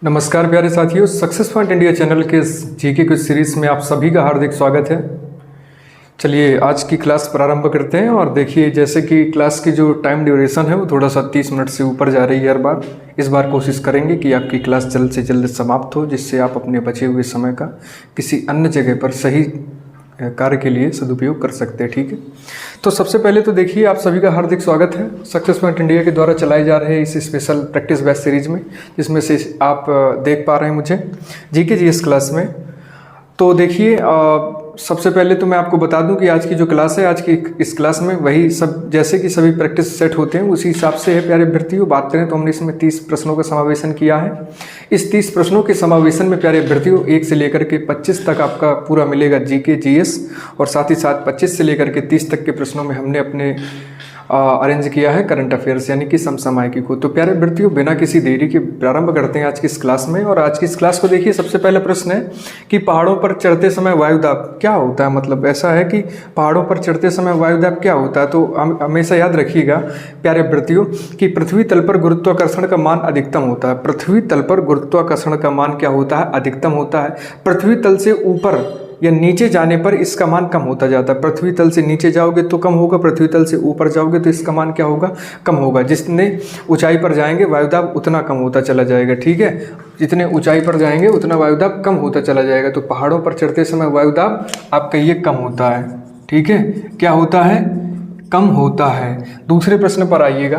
नमस्कार प्यारे साथियों, सक्सेस पॉइंट इंडिया चैनल के जीके क्विज सीरीज में आप सभी का हार्दिक स्वागत है। चलिए आज की क्लास प्रारंभ करते हैं। और देखिए, जैसे कि क्लास की जो टाइम ड्यूरेशन है वो थोड़ा सा 30 मिनट से ऊपर जा रही है हर बार। इस बार कोशिश करेंगे कि आपकी क्लास जल्द से जल्द समाप्त हो, जिससे आप अपने बचे हुए समय का किसी अन्य जगह पर सही कार्य के लिए सदुपयोग कर सकते हैं। ठीक है, तो सबसे पहले तो देखिए, आप सभी का हार्दिक स्वागत है सक्सेस पॉइंट इंडिया के द्वारा चलाए जा रहे इस स्पेशल प्रैक्टिस बैच सीरीज में, जिसमें से आप देख पा रहे हैं मुझे जीके जीएस क्लास में। तो देखिए, सबसे पहले तो मैं आपको बता दूं कि आज की जो क्लास है, आज की इस क्लास में वही सब जैसे कि सभी प्रैक्टिस सेट होते हैं उसी हिसाब से है। प्यारे अभ्यर्थियों, बात करें तो हमने इसमें 30 प्रश्नों का समावेशन किया है। इस 30 प्रश्नों के समावेशन में प्यारे अभ्यर्थियों 1 से लेकर के 25 तक आपका पूरा मिलेगा जीके जीएस, और साथ ही साथ 25 से लेकर के 30 तक के प्रश्नों में हमने अपने अरेंज किया है करंट अफेयर्स यानी कि समसामयिकी को। तो प्यारे अभ्यर्थियों, बिना किसी देरी के प्रारंभ करते हैं आज की इस क्लास में। और आज की इस क्लास को देखिए, सबसे पहला प्रश्न है कि पहाड़ों पर चढ़ते समय वायुदाब क्या होता है। मतलब ऐसा है कि पहाड़ों पर चढ़ते समय वायुदाब क्या होता है। तो हमेशा याद रखिएगा प्यारे अभ्यर्थियों कि पृथ्वी तल पर गुरुत्वाकर्षण का मान अधिकतम होता है। पृथ्वी तल पर गुरुत्वाकर्षण का मान क्या होता है? अधिकतम होता है। पृथ्वी तल से ऊपर या नीचे जाने पर इसका मान कम होता जाता है। पृथ्वी तल से नीचे जाओगे तो कम होगा, पृथ्वी तल से ऊपर जाओगे तो इसका मान क्या होगा? कम होगा। जितने ऊंचाई पर जाएंगे वायुदाब उतना कम होता चला जाएगा। ठीक है, जितने ऊंचाई पर जाएंगे उतना वायुदाब कम होता चला जाएगा। तो पहाड़ों पर चढ़ते समय वायुदाब आपका ये कम होता है। ठीक है, क्या होता है? कम होता है। दूसरे प्रश्न पर आइएगा।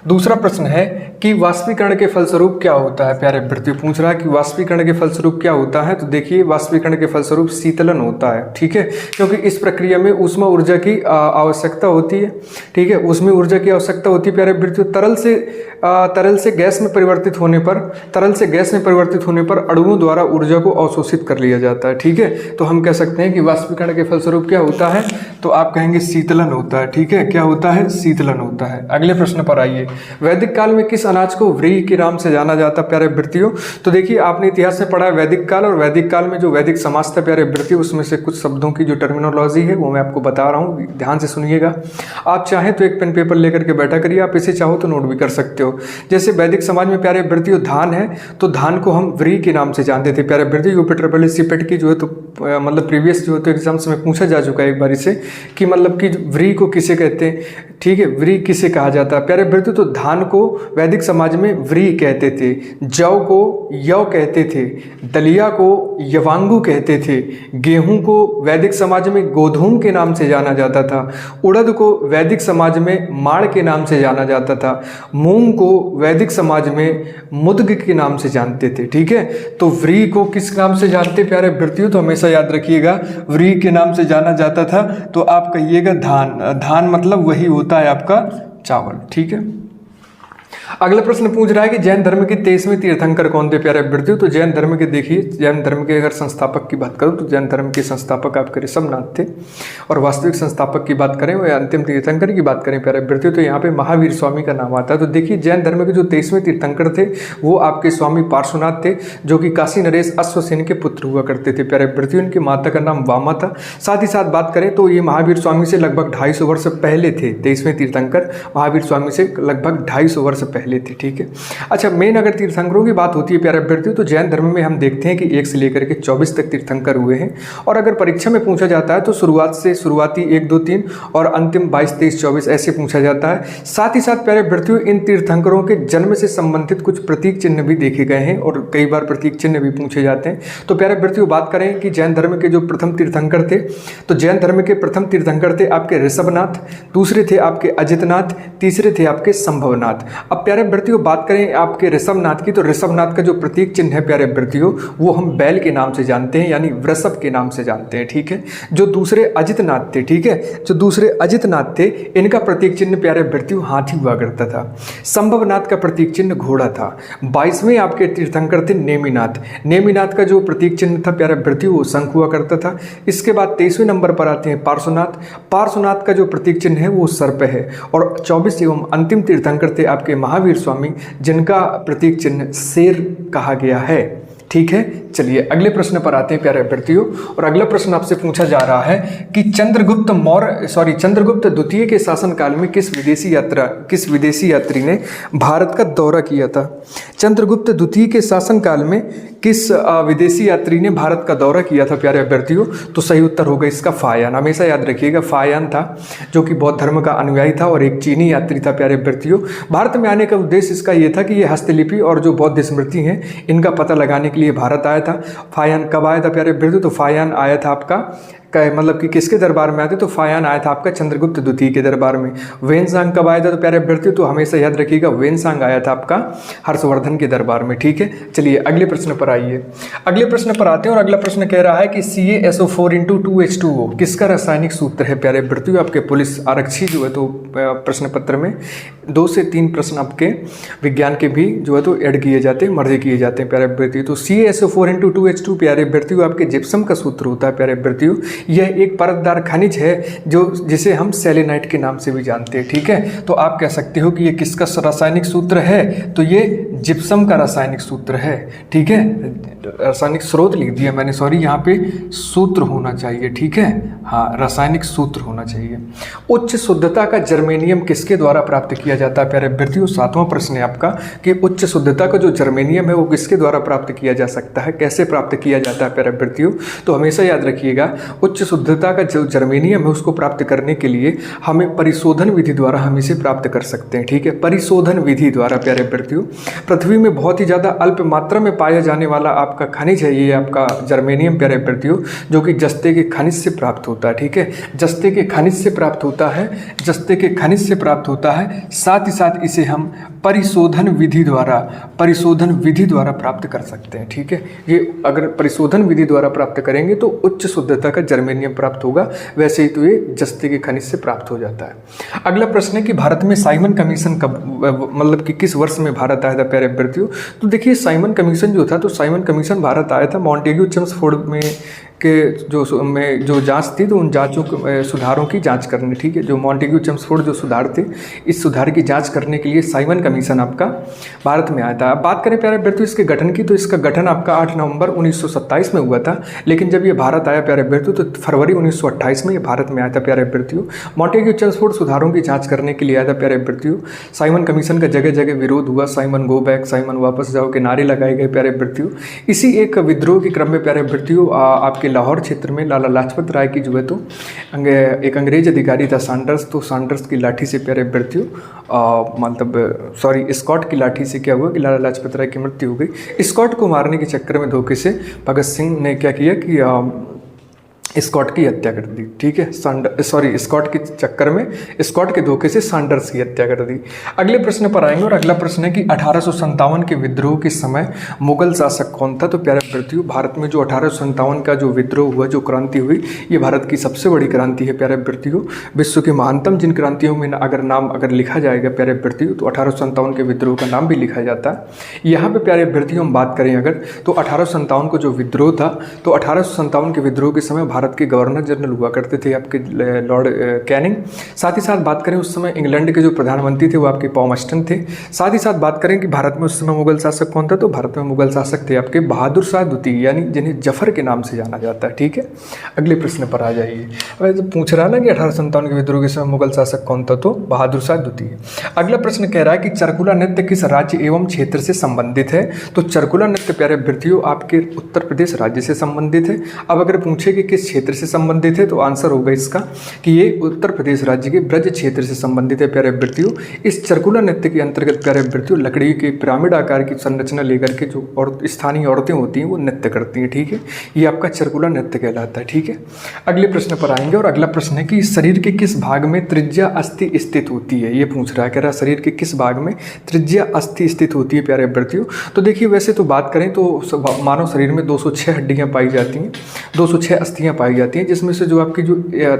दूसरा प्रश्न है कि वाष्पीकरण के फलस्वरूप क्या होता है। प्यारे अभ्यर्थियों, पूछ रहा है कि वाष्पीकरण के फलस्वरूप क्या होता है। तो देखिए, वाष्पीकरण के फलस्वरूप शीतलन होता है। ठीक है, क्योंकि इस प्रक्रिया में ऊष्मा ऊर्जा की आवश्यकता होती है। ठीक है, ऊष्मा ऊर्जा की आवश्यकता होती है। प्यारे अभ्यर्थियों, तरल से गैस में परिवर्तित होने पर अणुओं द्वारा ऊर्जा को अवशोषित कर लिया जाता है। ठीक है, तो हम कह सकते हैं कि वाष्पीकरण के फलस्वरूप क्या होता है, तो आप कहेंगे शीतलन होता है। ठीक है, क्या होता है? शीतलन होता है। अगले प्रश्न पर आइए। वैदिक काल में किस अनाज को व्रीहि के नाम से जाना जाता है। प्यारे अभ्यर्थियों, तो देखिए, आपने इतिहास में पढ़ा है वैदिक काल, और वैदिक काल में जो वैदिक समाज था प्यारे अभ्यर्थियों, उसमें से कुछ शब्दों की जो टर्मिनोलॉजी है वो मैं आपको बता रहा हूँ, ध्यान से सुनिएगा। आप चाहें तो एक पेन पेपर लेकर के बैठा करिए, आप इसे चाहो तो नोट भी कर सकते हो। जैसे वैदिक समाज में प्यारे अभ्यर्थियों धान है, तो धान को हम व्रीहि के नाम से जानते थे। प्यारे अभ्यर्थियों, यूपीट्रिपल सीपेट की जो है तो मतलब प्रीवियस जो है तो एग्जाम्स में पूछा जा चुका है एक बार से कि मतलब कि व्रीहि को किसे कहते हैं। ठीक है, व्रीहि किसे कहा जाता है। प्यारे अभ्यर्थियों, तो धान को वैदिक समाज में व्रीहि कहते थे, जौ को यव कहते थे, दलिया को यवांगु कहते थे, गेहूं को वैदिक समाज में गोधूम के नाम से जाना जाता था, उड़द को वैदिक समाज में माड़ के नाम से जाना जाता था, मूंग को वैदिक समाज में मुद्ग के नाम से जानते थे। ठीक है, तो व्रीहि को किस नाम से जानते प्यारे अभ्यर्थियों, तो हमेशा याद रखिएगा व्रीहि के नाम से जाना जाता था। तो आप कहिएगा धान। धान मतलब वही होता है आपका चावल। ठीक है, अगला प्रश्न पूछ रहा है कि जैन धर्म के 23वें तीर्थंकर कौन थे। प्यारे अभ्यर्थियों, तो जैन धर्म के देखिए, जैन धर्म के अगर संस्थापक की बात करूं तो जैन धर्म के संस्थापक आपके ऋषभनाथ थे, और वास्तविक संस्थापक की बात करें या अंतिम तीर्थंकर की बात करें प्यारे अभ्यर्थियों, तो यहाँ पे महावीर स्वामी का नाम आता है। तो देखिए, जैन धर्म के जो 23वें तीर्थंकर थे वो आपके स्वामी पार्श्वनाथ थे, जो कि काशी नरेश अश्वसेन के पुत्र हुआ करते थे। प्यारे अभ्यर्थियों, उनकी माता का नाम वामा था। साथ ही साथ बात करें तो ये महावीर स्वामी से लगभग 250 वर्ष पहले थे। 23वें तीर्थंकर महावीर स्वामी से लगभग 250 वर्ष पहले थे। ठीक है, अच्छा, मेन अगर तीर्थंकरों की बात होती है प्यारे अभ्यर्थियों, तो जैन धर्म में हम देखते हैं कि 1 से लेकर के 24 तक तीर्थंकर हुए हैं। और अगर परीक्षा में पूछा जाता है तो शुरुआती 1, 2, 3 और अंतिम 22, 23, 24 ऐसे पूछा जाता है। साथ ही साथ प्यारे अभ्यर्थियों, इन तीर्थंकरों के जन्म से संबंधित कुछ प्रतीक चिन्ह भी देखे गए हैं, और कई बार प्रतीक चिन्ह भी पूछे जाते हैं। तो प्यारे अभ्यर्थियों, बात करें कि जैन धर्म के जो प्रथम तीर्थंकर थे, तो जैन धर्म के प्रथम तीर्थंकर थे आपके ऋषभनाथ, दूसरे थे आपके अजितनाथ, तीसरे थे आपके संभवनाथ। अब प्यारे अभ्यर्थियों, बात करें आपके ऋषभनाथ की, तो ऋषभनाथ का जो प्रतीक चिन्ह है प्यारे अभ्यर्थियों, वो हम बैल के नाम से जानते हैं, यानी वृषभ के नाम से जानते हैं। ठीक है, जो दूसरे अजितनाथ थे, ठीक है, जो दूसरे अजितनाथ थे, इनका प्रतीक चिन्ह प्यारे अभ्यर्थियों हाथी हुआ करता था। संभवनाथ का प्रतीक चिन्ह घोड़ा था। 22वें आपके तीर्थंकर थे नेमिनाथ। नेमिनाथ का जो प्रतीक चिन्ह था प्यारे अभ्यर्थियों वो शंख हुआ करता था। इसके बाद 23वें नंबर पर आते हैं पार्श्वनाथ। पार्श्वनाथ का जो प्रतीक चिन्ह है वो सर्प है। और 24 एवं अंतिम तीर्थंकर थे आपके महावीर स्वामी, जिनका प्रतीक चिन्ह शेर कहा गया है। ठीक है, चलिए अगले प्रश्न पर आते हैं प्यारे अभ्यर्थियों। और अगला प्रश्न आपसे पूछा जा रहा है कि चंद्रगुप्त द्वितीय के शासनकाल में किस विदेशी यात्री ने भारत का दौरा किया था? चंद्रगुप्त द्वितीय के शासनकाल में किस विदेशी यात्री ने भारत का दौरा किया था प्यारे अभ्यर्थियों? तो सही उत्तर होगा इसका फायान। हमेशा याद रखिएगा फायान था, जो कि बौद्ध धर्म का अनुयायी था और एक चीनी यात्री था प्यारे अभ्यर्थियों। भारत में आने का उद्देश्य इसका ये था कि ये हस्तलिपि और जो बौद्ध स्मृति हैं इनका पता लगाने के लिए भारत आया था। फायान कब आया था प्यारे अभ्यर्थियों? तो फायान आया था आपका मतलब कि किसके दरबार में आते? तो फायान आया था आपका चंद्रगुप्त द्वितीय के दरबार में। वेनसांग कब आया था? तो प्यारे अभ्यर्थियों तो हमेशा याद रखिएगा वेनसांग आया था आपका हर्षवर्धन के दरबार में। ठीक है, चलिए अगले प्रश्न पर आइए। अगले प्रश्न पर आते हैं और अगला प्रश्न कह रहा है कि CaSO4 किसका रासायनिक सूत्र है प्यारे अभ्यर्थियों? आपके पुलिस आरक्षी जो है तो प्रश्न पत्र में 2 से 3 प्रश्न आपके विज्ञान के भी जो है तो ऐड किए जाते हैं, मर्ज किए जाते हैं प्यारे अभ्यर्थियों। तो CaSO4 प्यारे अभ्यर्थियों आपके जिप्सम का सूत्र होता है प्यारे अभ्यर्थियों। यह एक परतदार खनिज है जिसे हम सेलेनाइट के नाम से भी जानते हैं। ठीक है, तो आप कह सकते हो कि ये किसका रासायनिक सूत्र है? तो ये जिप्सम का रासायनिक सूत्र है। ठीक है, रासायनिक स्रोत लिख दिया मैंने, सॉरी, यहाँ पे सूत्र होना चाहिए। ठीक है, हाँ, रासायनिक सूत्र होना चाहिए। उच्च शुद्धता का जर्मेनियम किसके द्वारा प्राप्त किया जाता है प्यारे अभ्यर्थियों? 7वां प्रश्न है आपका कि उच्च शुद्धता का जो जर्मेनियम है वो किसके द्वारा प्राप्त किया जा सकता है, कैसे प्राप्त किया जाता है प्यारे अभ्यर्थियों? तो हमेशा याद रखिएगा उच्च शुद्धता का जो जर्मेनियम है उसको प्राप्त करने के लिए हमें परिशोधन विधि द्वारा हम इसे प्राप्त कर सकते हैं। ठीक है, परिशोधन विधि द्वारा प्यारे अभ्यर्थियों। पृथ्वी में बहुत ही ज़्यादा अल्प मात्रा में पाया जाने वाला आपका खनिज है ये आपका जर्मेनियम प्यारे अभ्यर्थियों, जो कि जस्ते के खनिज से प्राप्त होता है। ठीक है, जस्ते के खनिज से प्राप्त होता है, जस्ते के खनिज से प्राप्त होता है। साथ ही साथ इसे हम परिशोधन विधि द्वारा प्राप्त कर सकते हैं। ठीक है, ये अगर परिशोधन विधि द्वारा प्राप्त करेंगे तो उच्च शुद्धता का जर्मेनियम प्राप्त होगा, वैसे ही तो ये जस्ते के खनिज से प्राप्त हो जाता है। अगला प्रश्न है कि भारत में साइमन कमीशन कब, मतलब कि किस वर्ष में भारत आया था प्यारे अभ्यर्थियों? तो देखिए साइमन कमीशन जो था, तो साइमन कमीशन भारत आया था मॉन्टेग्यू चेम्सफोर्ड में के जो जांच थी, तो उन जांचों सुधारों की जांच करने। ठीक है, जो मॉन्टेग्यू चेम्सफोर्ड जो सुधार थे, इस सुधार की जांच करने के लिए साइमन कमीशन आपका भारत में आया था। अब बात करें प्यारे अभ्यर्थियों इसके गठन की, तो इसका गठन आपका 8 नवंबर 1927 में हुआ था, लेकिन जब ये भारत आया प्यारे अभ्यर्थियों तो फरवरी 1928 में ये भारत में आया था प्यारे अभ्यर्थियों। मॉन्टेग्यू चेम्सफोर्ड सुधारों की जाँच करने के लिए आया था प्यारे अभ्यर्थियों। साइमन कमीशन का जगह जगह विरोध हुआ, साइमन गो बैक, साइमन वापस जाओ के नारे लगाए गए प्यारे अभ्यर्थियों। इसी एक विद्रोह के क्रम में प्यारे अभ्यर्थियों आपके लाहौर क्षेत्र में लाला लाजपत राय की जो है तो एक अंग्रेज अधिकारी था सैंडर्स, तो सैंडर्स की लाठी से प्यारे अभ्यर्थियों स्कॉट की लाठी से क्या हुआ कि लाला लाजपत राय की मृत्यु हो गई। स्कॉट को मारने के चक्कर में धोखे से भगत सिंह ने क्या किया कि स्कॉट की हत्या कर दी। ठीक है, स्कॉट के चक्कर में, स्कॉट के धोखे से सैंडर्स की हत्या कर दी। अगले प्रश्न पर आएंगे और अगला प्रश्न है कि 1857 के विद्रोह के समय मुगल शासक कौन था? तो प्यारे अभ्यर्थियों भारत में जो 1857 का जो विद्रोह हुआ, जो क्रांति हुई, ये भारत की सबसे बड़ी क्रांति है प्यारे अभ्यर्थियों। विश्व के महानतम जिन क्रांतियों में अगर लिखा जाएगा प्यारे अभ्यर्थियों तो 1857 के विद्रोह का नाम भी लिखा जाता है। यहाँ पे प्यारे अभ्यर्थियों हम बात करें अगर, तो 1857 को जो विद्रोह था, तो 1857 के विद्रोह के समय भारत के गवर्नर जनरल हुआ करते थे आपके लॉर्ड कैनिंग। साथ ही साथ बात करें उस समय इंग्लैंड के जो प्रधानमंत्री थे वो आपके पॉमस्टन थे। साथ ही साथ बात करें कि भारत में उस समय मुगल शासक कौन था, तो भारत में मुगल शासक थे आपके बहादुर शाह द्वितीय, यानी जिन्हें जफर के नाम से जाना जाता है। ठीक है, अगले प्रश्न पर आ जाइए। अब पूछ रहा ना कि 1857 के विद्रोह के समय मुगल शासक कौन था, तो बहादुर शाह द्वितीय। अगला प्रश्न कह रहा है कि चरकुला नृत्य किस राज्य एवं क्षेत्र से संबंधित है? तो चरकुला नृत्य प्यारे अभ्यर्थियों आपके उत्तर प्रदेश राज्य से संबंधित है। अब अगर पूछे कि किस क्षेत्र से संबंधित है, तो आंसर होगा इसका कि ये उत्तर प्रदेश राज्य के ब्रज क्षेत्र से संबंधित है प्यारे अभ्यर्थियों। इस चरकुला नृत्य के अंतर्गत प्यारे अभ्यर्थियों लकड़ी के पिरामिड आकार की संरचना लेकर के जो स्थानीय औरतें होती हैं वो नृत्य करती हैं। ठीक है, ये आपका चरकुला नृत्य कहलाता है। ठीक है, अगले प्रश्न पर आएंगे और अगला प्रश्न है कि शरीर के किस भाग में त्रिज्या अस्थि स्थित होती है? ये पूछ रहा है, कह रहा है शरीर के किस भाग में त्रिज्या अस्थि स्थित होती है प्यारे अभ्यर्थियों। तो देखिए वैसे तो बात करें तो मानव शरीर में 206 हड्डियां पाई जाती हैं, 206 अस्थियां पाई जाती हैं, जिसमें से जो आपकी जो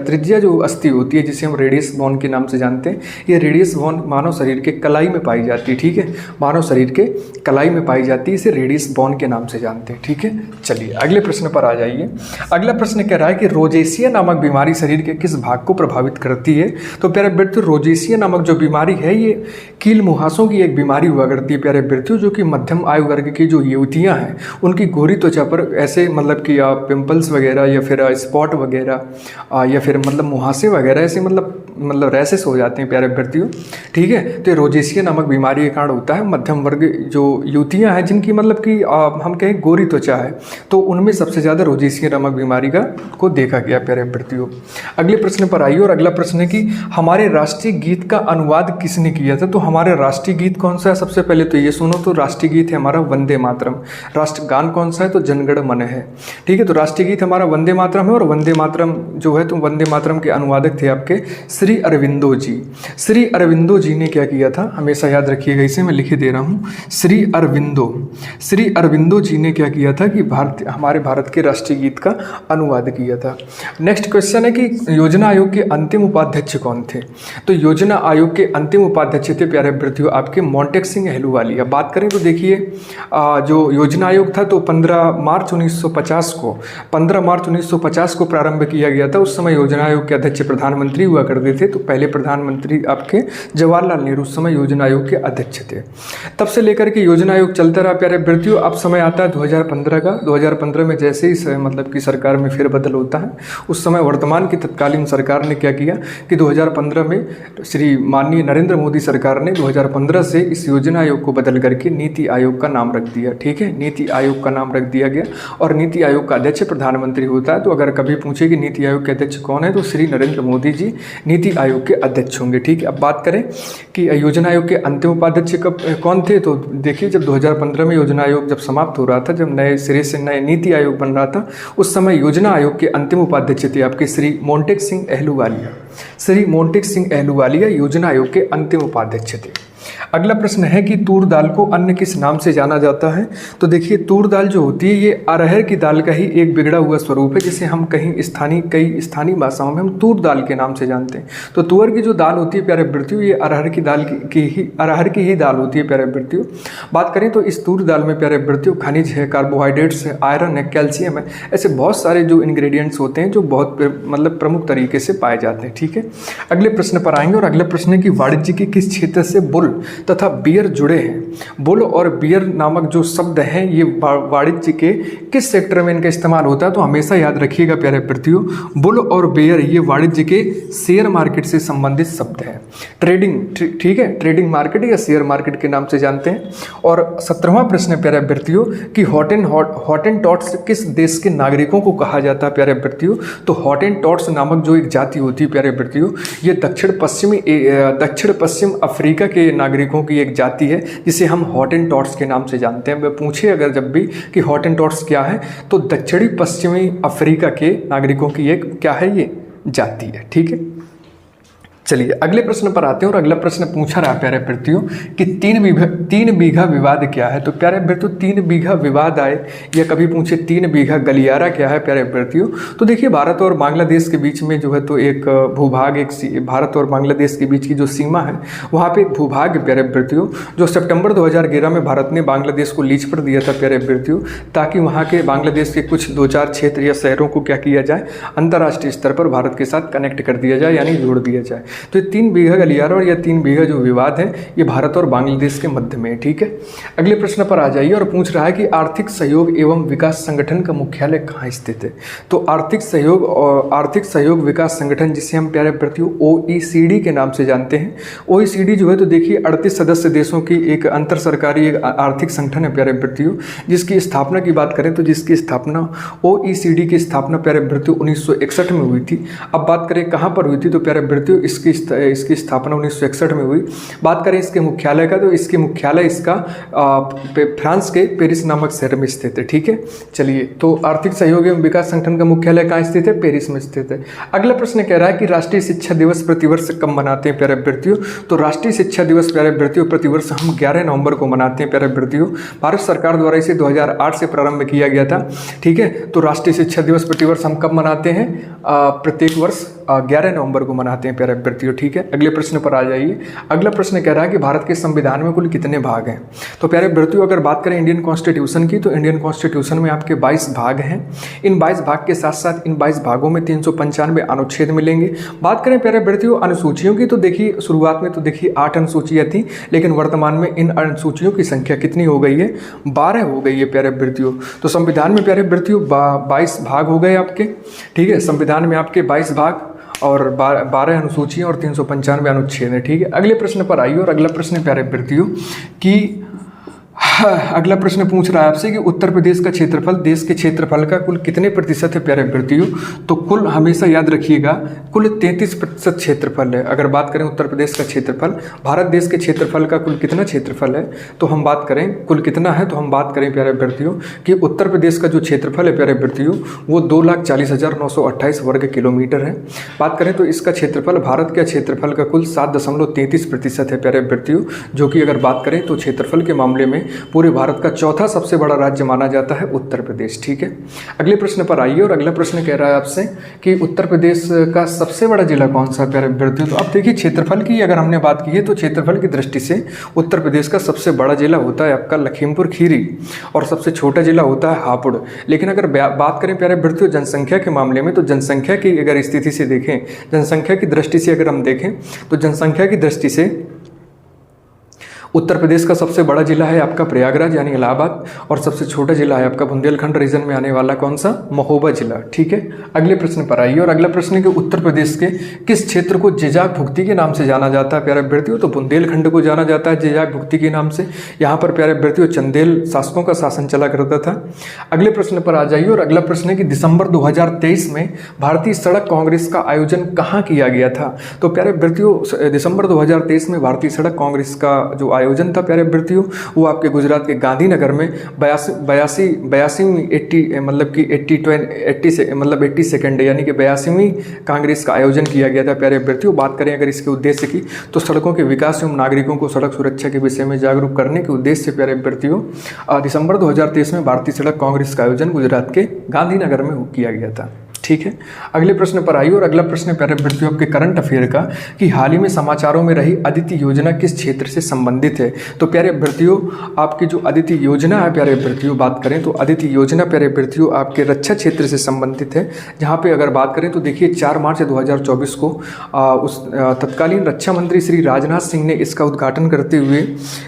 त्रिज्या जो अस्थि होती है जिसे हम रेडियस बोन के नाम से जानते हैं, ये रेडियस बोन मानव शरीर के कलाई में पाई जाती है। ठीक है, मानव शरीर के कलाई में पाई जाती है, इसे रेडियस बोन के नाम से जानते हैं। ठीक है, चलिए अगले प्रश्न पर आ जाइए। अगला प्रश्न कह रहा है कि रोजेसिया नामक बीमारी शरीर के किस भाग को प्रभावित करती है। तो प्यारे विद्यार्थियों, रोजेसिया नामक जो बीमारी है ये कील मुहासों की एक बीमारी हुआ करती है प्यारे विद्यार्थियों, जो कि मध्यम आयु वर्ग की जो युवतियां हैं उनकी गोरी त्वचा पर ऐसे मतलब कि पिंपल्स वगैरह या फिर स्पॉट वगैरह या फिर मतलब मुहासे वगैरह ऐसे मतलब रैसेस हो जाते हैं प्यारे विद्यार्थियों। ठीक है, तो ये रोजेसिया नामक बीमारी के कारण होता है। मध्यम वर्ग जो युवतियां हैं जिनकी मतलब कि हम कहें गोरी त्वचा है, तो उनमें सबसे ज़्यादा रोजेसिया नामक बीमारी को देखा गया प्यारे विद्यार्थियों। अगले प्रश्न पर आइए और अगला प्रश्न है कि हमारे राष्ट्रीय गीत का अनुवाद किसने किया था। तो हमारे राष्ट्रीय गीत कौन सा है, सबसे पहले तो ये सुनो, तो राष्ट्रीय गीत है हमारा वंदे मातरम। राष्ट्रगान कौन सा है, तो जनगण मन है। ठीक है, तो राष्ट्रीय गीत हमारा वंदे मातरम है और वंदे मातरम जो है तो वंदे मातरम के अनुवादक थे आपके श्री अरविंदो जी। श्री अरविंदो जी ने क्या किया था, हमेशा याद रखिएगा, इसे मैं लिखे दे रहा हूँ, श्री अरविंदो जी ने क्या किया था कि हमारे भारत के राष्ट्रीय गीत का अनुवाद किया था। नेक्स्ट क्वेश्चन है कि योजना आयोग के अंतिम उपाध्यक्ष कौन थे। तो योजना आयोग के अंतिम उपाध्यक्ष थे प्यारे विद्यार्थियों आपके मोंटेक सिंह अहलूवालिया। बात करें तो देखिए जो योजना आयोग था तो 15 मार्च 1950 को प्रारंभ किया गया था। उस समय योजना आयोग के अध्यक्ष प्रधानमंत्री हुआ करते थे। तो पहले प्रधानमंत्री आपके जवाहरलाल नेहरू उस समय योजना आयोग के अध्यक्ष थे। तब से लेकर के योजना आयोग चलता रहा प्यारे विद्यार्थियों। अब समय आता है 2015 का। 2015 में जैसे ही मतलब कि सरकार में फेरबदल होता है, उस समय वर्तमान की तत्कालीन सरकार ने क्या किया कि 2015 में श्री माननीय नरेंद्र मोदी सरकार ने 2015 से इस योजना आयोग को बदल करके नीति आयोग का नाम रख दिया। ठीक है, नीति आयोग का नाम रख दिया गया और नीति आयोग का अध्यक्ष प्रधानमंत्री होता है। तो अगर कभी पूछे कि नीति आयोग के अध्यक्ष कौन है, तो श्री नरेंद्र मोदी जी नीति आयोग के अध्यक्ष होंगे। ठीक है, अब बात करें कि योजना आयोग के अंतिम उपाध्यक्ष कौन थे, तो देखिए जब 2015 में योजना आयोग जब समाप्त हो रहा था, जब नए सिरे से नए नीति आयोग बन रहा था, उस समय योजना आयोग के अंतिम उपाध्यक्ष थे आपके श्री मोंटेक सिंह अहलूवालिया। श्री मोंटेक सिंह अहलूवालिया योजना आयोग के अंतिम उपाध्यक्ष थे। अगला प्रश्न है कि तूर दाल को अन्य किस नाम से जाना जाता है। तो देखिए तूर दाल जो होती है ये अरहर की दाल का ही एक बिगड़ा हुआ स्वरूप है, जिसे हम कई स्थानीय भाषाओं में हम तूर दाल के नाम से जानते हैं। तो तुअर की जो दाल होती है प्यारे विद्यार्थियों, ये अरहर की ही दाल होती है प्यारे विद्यार्थियों। बात करें तो इस तूर दाल में प्यारे विद्यार्थियों खनिज है, कार्बोहाइड्रेट्स है, आयरन है, कैल्शियम है, ऐसे बहुत सारे जो इंग्रेडिएंट्स होते हैं जो बहुत मतलब प्रमुख तरीके से पाए जाते हैं। ठीक है, अगले प्रश्न पर आएंगे और अगला प्रश्न है कि वाणिज्य के किस क्षेत्र से बुल तथा बियर जुड़े हैं। बुल और बियर नामक जो शब्द हैं ये वाणिज्य के किस सेक्टर में इनका इस्तेमाल होता है। तो हमेशा याद रखिएगा प्यारे विद्यार्थियों, बुल और बियर ये वाणिज्य के शेयर मार्केट से संबंधित शब्द है। ट्रेडिंग, ठीक है, ट्रेडिंग मार्केट या शेयर मार्केट के नाम से जानते हैं। और 17वां प्रश्न प्यारे विद्यार्थियों कि हॉटेंटॉट्स किस देश के नागरिकों को कहा जाता है प्यारे विद्यार्थियों। तो हॉटेंटॉट्स नामक जो एक जाति होती है प्यारे विद्यार्थियों, ये दक्षिण पश्चिम अफ्रीका के नागरिकों की एक जाति है जिसे हम हॉटेंटॉट्स के नाम से जानते हैं। वह पूछे अगर जब भी कि हॉटेंटॉट्स क्या है, तो दक्षिणी पश्चिमी अफ्रीका के नागरिकों की एक क्या है, ये जाति है। ठीक है, चलिए अगले प्रश्न पर आते हैं और अगला प्रश्न पूछा रहा प्यारे विद्यार्थियों कि 3 बीघा विवाद क्या है। तो प्यारे विद्यार्थियों 3 बीघा विवाद आए या कभी पूछे 3 बीघा गलियारा क्या है प्यारे विद्यार्थियों। तो देखिए भारत और बांग्लादेश के बीच में जो है तो एक भूभाग, भारत और बांग्लादेश के बीच की जो सीमा है वहाँ पे एक भूभाग प्यारे विद्यार्थियों, जो सितंबर 2011 में भारत ने बांग्लादेश को लीज पर दिया था प्यारे विद्यार्थियों, ताकि वहाँ के बांग्लादेश के कुछ 2-4 क्षेत्र या शहरों को क्या किया जाए, अंतर्राष्ट्रीय स्तर पर भारत के साथ कनेक्ट कर दिया जाए, यानी जोड़ दिया जाए। तो ये 3 बीघा गलियारा और यह 3 बीघा जो विवाद है ये भारत और बांग्लादेश के मध्य में है। ठीक है, अगले प्रश्न पर आ जाइए और पूछ रहा है कि आर्थिक सहयोग एवं विकास संगठन का मुख्यालय कहाँ स्थित है। तो आर्थिक सहयोग विकास संगठन, जिसे हम प्यारे विद्यार्थियों OECD के नाम से जानते हैं। OECD जो है तो देखिए 38 सदस्य देशों की एक अंतर सरकारी एक आर्थिक संगठन है प्यारे विद्यार्थियों, जिसकी स्थापना की बात करें तो जिसकी स्थापना OECD की स्थापना प्यारे विद्यार्थियों 1961 में हुई थी। अब बात करें कहाँ पर हुई थी, तो प्यारे विद्यार्थियों इसकी स्थापना 1961 में हुई। बात करें इसके मुख्यालय का, तो इसके मुख्यालय इसका फ्रांस के पेरिस नामक शहर में स्थित है। ठीक है, चलिए, तो आर्थिक सहयोग एवं विकास संगठन का मुख्यालय कहाँ स्थित है? पेरिस में स्थित है। अगला प्रश्न कह रहा है कि राष्ट्रीय शिक्षा दिवस प्रतिवर्ष कब मनाते हैं प्यारे अभ्यर्थियों? तो राष्ट्रीय शिक्षा दिवस प्यारे अभ्यर्थियों प्रतिवर्ष हम 11 नवंबर को मनाते हैं प्यारे अभ्यर्थियों। भारत सरकार द्वारा इसे 2008 से प्रारंभ किया गया था। ठीक है, तो राष्ट्रीय शिक्षा दिवस प्रतिवर्ष हम कब मनाते हैं? प्रत्येक वर्ष 11 नवंबर को मनाते हैं प्यारे अभ्यर्थियों। ठीक है, अगले प्रश्न पर आ जाइए। अगला प्रश्न कह रहा है कि भारत के संविधान में कुल कितने भाग हैं? तो प्यारे अभ्यर्थियों, अगर बात करें इंडियन कॉन्स्टिट्यूशन की, तो इंडियन कॉन्स्टिट्यूशन में आपके 22 भाग हैं। इन 22 भाग के साथ साथ इन 22 भागों में 395 अनुच्छेद मिलेंगे। बात करें प्यारे अभ्यर्थियों अनुसूचियों की, तो देखिए शुरुआत में तो देखिए 8 अनुसूचियाँ थी, लेकिन वर्तमान में इन अनुसूचियों की संख्या कितनी हो गई है? 12 हो गई है प्यारे अभ्यर्थियों। तो संविधान में प्यारे अभ्यर्थियों 22 भाग हो गए आपके। ठीक है, संविधान में आपके 22 भाग और 12 अनुसूचियाँ और 395 अनुच्छेद है। ठीक है, अगले प्रश्न पर आइए। और अगला प्रश्न प्यारे अभ्यर्थियों कि अगला प्रश्न पूछ रहा है आपसे कि उत्तर प्रदेश का क्षेत्रफल देश के क्षेत्रफल का कुल कितने प्रतिशत है प्यारे अभ्यर्थियों? तो कुल हमेशा याद रखिएगा कुल 33% क्षेत्रफल है। अगर बात करें उत्तर प्रदेश का क्षेत्रफल, भारत देश के क्षेत्रफल का कुल कितना क्षेत्रफल है, तो हम बात करें कुल कितना है, तो हम बात करें प्यारे अभ्यर्थियों कि उत्तर प्रदेश का जो क्षेत्रफल है प्यारे अभ्यर्थियों वो 2,40,928 वर्ग किलोमीटर है। बात करें तो इसका क्षेत्रफल भारत के क्षेत्रफल का कुल 7.33% है प्यारे अभ्यर्थियों, जो कि अगर बात करें तो क्षेत्रफल के मामले में पूरे भारत का चौथा सबसे बड़ा राज्य माना जाता है उत्तर प्रदेश। ठीक है, अगले प्रश्न पर आइए। और अगला प्रश्न कह रहा है आपसे कि उत्तर प्रदेश का सबसे बड़ा जिला कौन सा प्यारे अभ्यर्थियों? तो अब देखिए क्षेत्रफल की अगर हमने बात की है तो क्षेत्रफल की दृष्टि से उत्तर प्रदेश का सबसे बड़ा जिला होता है आपका लखीमपुर खीरी और सबसे छोटा जिला होता है हापुड़। लेकिन अगर बात करें प्यारे अभ्यर्थियों जनसंख्या के मामले में, तो जनसंख्या की अगर स्थिति से देखें, जनसंख्या की दृष्टि से अगर हम देखें तो जनसंख्या की दृष्टि से उत्तर प्रदेश का सबसे बड़ा जिला है आपका प्रयागराज यानी इलाहाबाद, और सबसे छोटा जिला है आपका बुंदेलखंड रीजन में आने वाला कौन सा? महोबा जिला। ठीक है, अगले प्रश्न पर आइए। और अगला प्रश्न है कि उत्तर प्रदेश के किस क्षेत्र को जिजाक भुक्ति के नाम से जाना जाता है प्यारे अभ्यर्थियों? तो बुंदेलखंड को जाना जाता है जिजाक भुक्ति के नाम से। यहाँ पर प्यारे अभ्यर्थियों चंदेल शासकों का शासन चला करता था। अगले प्रश्न पर आ जाइए। और अगला प्रश्न है कि दिसंबर 2023 में भारतीय सड़क कांग्रेस का आयोजन कहाँ किया गया था? तो प्यारे अभ्यर्थियों दिसंबर 2023 में भारतीय सड़क कांग्रेस का जो आयोजन था प्यारे अभ्यर्थियों वो आपके गुजरात के गांधीनगर में 82वीं यानी कि 82वीं कांग्रेस का आयोजन किया गया था प्यारे अभ्यर्थियों। बात करें अगर इसके उद्देश्य की, तो सड़कों के विकास एवं नागरिकों को सड़क सुरक्षा के विषय में जागरूक करने के उद्देश्य से प्यारे अभ्यर्थियों दिसंबर 2023 में भारतीय सड़क कांग्रेस का आयोजन गुजरात के गांधीनगर में किया गया था। ठीक है, अगले प्रश्न पर आइए। और अगला प्रश्न प्यारे अभ्यर्थियों आपके करंट अफेयर का कि हाल ही में समाचारों में रही अदिति योजना किस क्षेत्र से संबंधित है? तो प्यारे अभ्यर्थियों आपकी जो अदिति योजना है प्यारे अभ्यर्थियों बात करें तो अदिति योजना प्यारे अभ्यर्थियों आपके रक्षा क्षेत्र से संबंधित है। जहाँ पे अगर बात करें तो देखिए 4 मार्च 2024 को उस तत्कालीन रक्षा मंत्री श्री राजनाथ सिंह ने इसका उद्घाटन करते हुए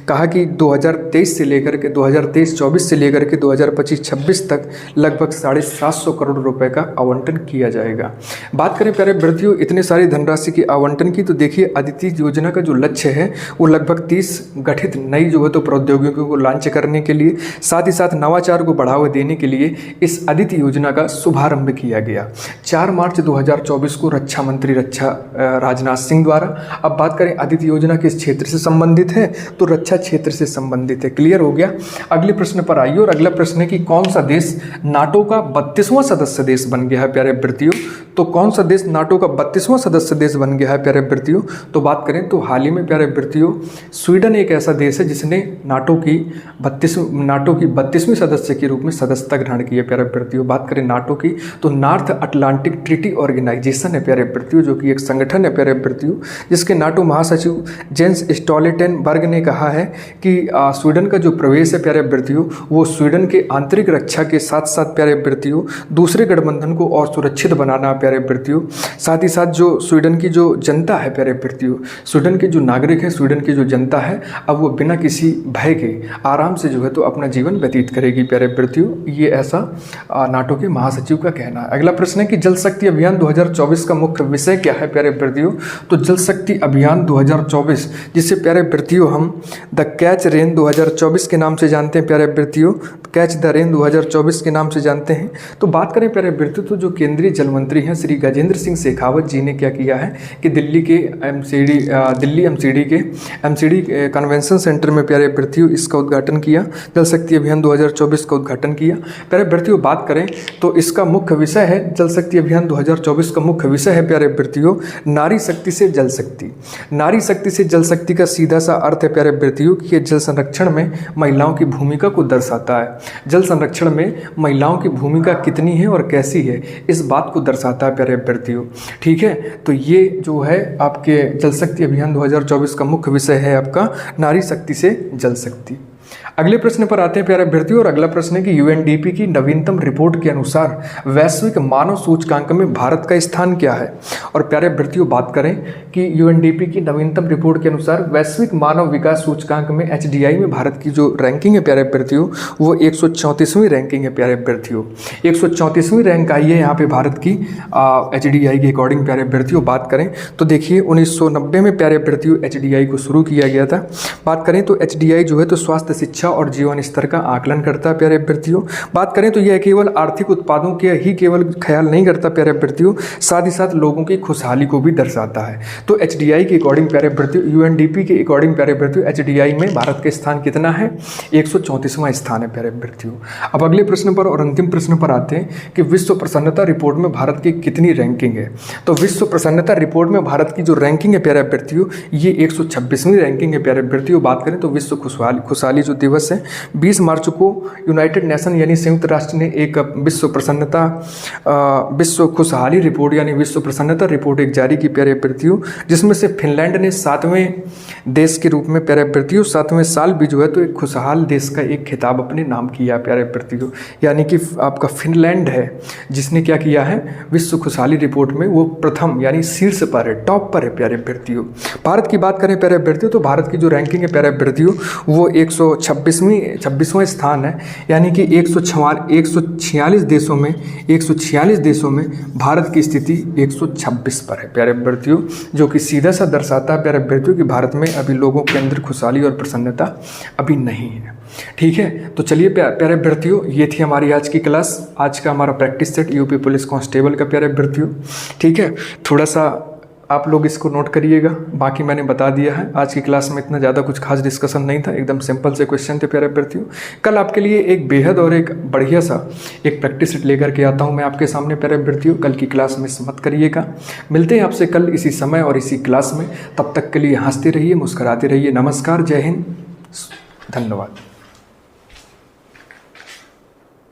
कहा कि 2023 से लेकर के 2023-24 से लेकर के 2025-26 तक लगभग 750 करोड़ रुपए का आवंटन किया जाएगा। बात करें प्यारे अभ्यर्थियों इतने सारी धनराशि के आवंटन की, तो देखिए अदिति योजना का जो लक्ष्य है वो लगभग 30 गठित नई जो है तो प्रौद्योगिकियों को लॉन्च करने के लिए, साथ ही साथ नवाचार को बढ़ावा देने के लिए इस अदिति योजना का शुभारंभ किया गया 4 मार्च 2024 को रक्षा मंत्री राजनाथ सिंह द्वारा। अब बात करें अदिति योजना किस क्षेत्र से संबंधित है, तो रक्षा क्षेत्र से संबंधित है। क्लियर हो गया। अगले प्रश्न पर आइए। और अगला प्रश्न है कि कौन सा देश नाटो का 32वां सदस्य देश बन गया है प्यारे अभ्यर्थियों? तो कौन सा देश नाटो का 32वां सदस्य देश बन गया है प्यारे अभ्यर्थियों? तो बात करें तो हाल ही में प्यारे अभ्यर्थियों स्वीडन एक ऐसा देश है जिसने नाटो की 32वीं सदस्य के रूप में सदस्यता ग्रहण की है प्यारे अभ्यर्थियों। बात करें नाटो की तो नॉर्थ अटलांटिक ट्रीटी ऑर्गेनाइजेशन है प्यारे अभ्यर्थियों, जो कि एक संगठन है प्यारे अभ्यर्थियों, जिसके नाटो महासचिव जेंस स्टोल्टेनबर्ग ने कहा है कि स्वीडन का जो प्रवेश है प्यारे अभ्यर्थियों वो स्वीडन के आंतरिक रक्षा के साथ साथ प्यारे अभ्यर्थियों दूसरे गठबंधन को और सुरक्षित बनाना प्यारे अभ्यर्थियों। साथ ही साथ जो स्वीडन की जो जनता है प्यारे अभ्यर्थियों, स्वीडन के जो नागरिक हैं, स्वीडन की जो जनता है, अब वो बिना किसी भय के आराम से जो है तो अपना जीवन व्यतीत करेगी प्यारे अभ्यर्थियों। ये ऐसा नाटो के महासचिव का कहना है। अगला प्रश्न है कि जल शक्ति अभियान 2024 का मुख्य विषय क्या है प्यारे अभ्यर्थियों? तो जल शक्ति अभियान 2024 जिसे प्यारे अभ्यर्थियों हम द कैच रेन 2024 के नाम से जानते हैं प्यारे अभ्यर्थियों, कैच द रेन 2024 के नाम से जानते हैं। तो बात करें प्यारे अभ्यर्थियों तो जो केंद्रीय जल मंत्री हैं श्री गजेंद्र सिंह शेखावत जी ने क्या किया है कि दिल्ली एमसीडी कन्वेंशन सेंटर में प्यारे अभ्यर्थियों इसका उद्घाटन किया। जल शक्ति अभियान 2024 का उद्घाटन किया। प्यारे अभ्यर्थियों बात करें तो इसका मुख्य विषय है, जल शक्ति अभियान 2024 का मुख्य विषय है प्यारे अभ्यर्थियों नारी शक्ति से जल शक्ति। नारी शक्ति से जल शक्ति का सीधा सा अर्थ है प्यारे अभ्यर्थियों कि जल संरक्षण में महिलाओं की भूमिका को दर्शाता है। जल संरक्षण में महिलाओं की भूमिका कितनी है और कैसी है, इस बात को दर्शाता है प्यारे अभ्यर्थियों। ठीक है, तो ये जो है आपके जल शक्ति अभियान 2024 का मुख्य विषय है आपका नारी शक्ति से जल शक्ति। अगले प्रश्न पर आते हैं प्यारे अभ्यर्थियों, और अगला प्रश्न है कि यूएनडीपी की नवीनतम रिपोर्ट के अनुसार वैश्विक मानव सूचकांक में भारत का स्थान क्या है। और प्यारे अभ्यर्थियों बात करें कि यूएनडीपी की नवीनतम रिपोर्ट के अनुसार वैश्विक मानव विकास सूचकांक में एचडीआई में भारत की जो रैंकिंग है प्यारे अभ्यर्थियों वो 134वीं रैंकिंग है प्यारे अभ्यर्थियों। 134वीं रैंक आई है यहाँ पे भारत की एचडीआई के अकॉर्डिंग प्यारे अभ्यर्थियों। बात करें तो देखिए 1990 में प्यारे अभ्यर्थियों एचडीआई को शुरू किया गया था। बात करें तो एचडीआई जो है तो स्वास्थ्य, शिक्षा और जीवन स्तर का आकलन करता है प्यारे अभ्यर्थियों। बात करें तो यह केवल आर्थिक उत्पादों के ही केवल ख्याल नहीं करता प्यारे अभ्यर्थियों, साथ ही साथ लोगों की खुशहाली को भी दर्शाता है। तो एचडीआई के अकॉर्डिंग प्यारे अभ्यर्थियों, यूएनडीपी के अकॉर्डिंग प्यारे अभ्यर्थियों एचडीआई में भारत का स्थान कितना है, 134वां स्थान है प्यारे अभ्यर्थियों। अब अगले प्रश्न पर और अंतिम प्रश्न पर आते हैं कि विश्व प्रसन्नता रिपोर्ट में भारत की कितनी रैंकिंग है। तो विश्व प्रसन्नता रिपोर्ट में भारत की जो रैंकिंग है प्यारे अभ्यर्थियों ये 126वीं रैंकिंग है प्यारे अभ्यर्थियों। बात करें तो विश्व खुशहाली जो दिवस है 20 मार्च को यूनाइटेड नेशन यानी संयुक्त राष्ट्र ने एक विश्व खुशहाली रिपोर्ट यानी विश्व प्रसन्नता रिपोर्ट एक जारी की प्यारे अभ्यर्थियों, जिसमें से फिनलैंड ने 7वें देश के रूप में प्यारे अभ्यर्थियों 7वें साल भी जो है तो एक खुशहाल देश का एक खिताब अपने नाम किया प्यारे अभ्यर्थियों। यानी कि आपका फिनलैंड है जिसने क्या किया है विश्व खुशहाली रिपोर्ट में वो प्रथम यानी शीर्ष पर है, टॉप पर है प्यारे अभ्यर्थियों। भारत की बात करें प्यारे अभ्यर्थियों तो भारत की जो रैंकिंग है प्यारे अभ्यर्थियों वो 126वां स्थान है। यानी कि 146 देशों में भारत की स्थिति 126 पर है प्यारे अभ्यर्थियों, जो कि सीधा सा दर्शाता है प्यारे अभ्यर्थियों कि भारत में अभी लोगों के अंदर खुशहाली और प्रसन्नता अभी नहीं है। ठीक है, तो चलिए प्यारे अभ्यर्थियों ये थी हमारी आज की क्लास, आज का हमारा practice set UP police constable का प्यारे अभ्यर्थियों। ठीक है, थोड़ा सा आप लोग इसको नोट करिएगा, बाकी मैंने बता दिया है। आज की क्लास में इतना ज़्यादा कुछ खास डिस्कशन नहीं था, एकदम सिंपल से क्वेश्चन थे प्यारे अभ्यर्थियों। कल आपके लिए एक बेहद और एक बढ़िया सा एक प्रैक्टिस सेट लेकर के आता हूँ मैं आपके सामने प्यारे अभ्यर्थियों। कल की क्लास मिस मत करिएगा। मिलते हैं आपसे कल इसी समय और इसी क्लास में, तब तक के लिए हंसते रहिए, मुस्कुराते रहिए। नमस्कार, जय हिंद, धन्यवाद।